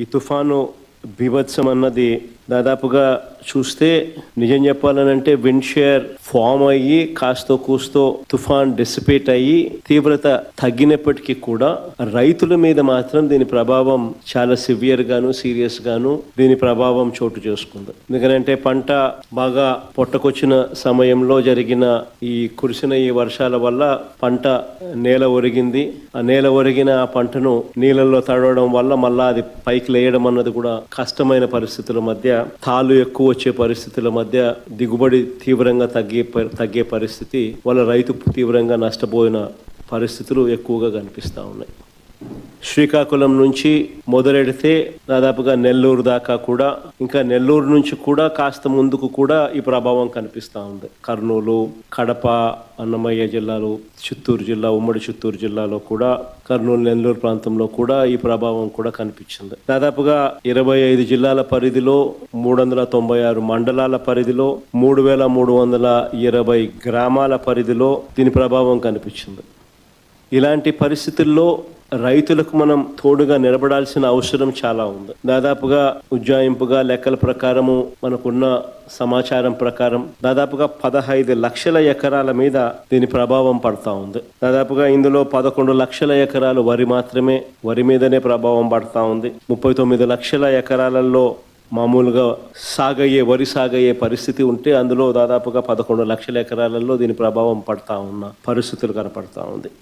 ఈ తుఫాను బీభత్సం అన్నది దాదాపుగా చూస్తే నిజం చెప్పాలనంటే విండ్ షేర్ ఫామ్ అయ్యి కాస్తో కూస్తో తుఫాన్ డిసిపేట్ అయ్యి తీవ్రత తగ్గినప్పటికీ కూడా రైతుల మీద మాత్రం దీని ప్రభావం చాలా సివియర్ గాను సీరియస్ గాను దీని ప్రభావం చోటు చేసుకుంది. ఎందుకంటే పంట బాగా పొట్టకొచ్చిన సమయంలో జరిగిన ఈ కురిసిన ఈ వర్షాల వల్ల పంట నేల ఒరిగింది. ఆ నేల ఒరిగిన ఆ పంటను నీళ్ళల్లో తడవడం వల్ల మళ్ళా అది పైకి లేయడం అన్నది కూడా కష్టమైన పరిస్థితుల మధ్య, తాలు ఎక్కువ వచ్చే పరిస్థితుల మధ్య దిగుబడి తీవ్రంగా తగ్గే పరిస్థితి వల్ల రైతు తీవ్రంగా నష్టపోయిన పరిస్థితులు ఎక్కువగా కనిపిస్తూ ఉన్నాయి. శ్రీకాకుళం నుంచి మొదలెడితే దాదాపుగా నెల్లూరు దాకా కూడా, ఇంకా నెల్లూరు నుంచి కూడా కాస్త ముందుకు కూడా ఈ ప్రభావం కనిపిస్తూ ఉంది. కర్నూలు, కడప, అన్నమయ్య జిల్లాలు, చిత్తూరు జిల్లా, ఉమ్మడి చిత్తూరు జిల్లాలో కూడా, కర్నూలు, నెల్లూరు ప్రాంతంలో కూడా ఈ ప్రభావం కూడా కనిపించింది. దాదాపుగా 25 జిల్లాల పరిధిలో, 396 మండలాల పరిధిలో, 3320 గ్రామాల పరిధిలో దీని ప్రభావం కనిపించింది. ఇలాంటి పరిస్థితుల్లో రైతులకు మనం తోడుగా నిలబడాల్సిన అవసరం చాలా ఉంది. దాదాపుగా ఉజ్జాయింపుగా లెక్కల ప్రకారము, మనకున్న సమాచారం ప్రకారం దాదాపుగా 15 లక్షల ఎకరాల మీద దీని ప్రభావం పడతా ఉంది. దాదాపుగా ఇందులో 11 లక్షల ఎకరాలు వరి మాత్రమే, వరి మీదనే ప్రభావం పడతా ఉంది. 39 లక్షల ఎకరాలలో మామూలుగా వరి సాగయ్యే పరిస్థితి ఉంటే అందులో దాదాపుగా 11 లక్షల ఎకరాలలో దీని ప్రభావం పడతా ఉన్న పరిస్థితులు కనపడతా ఉంది.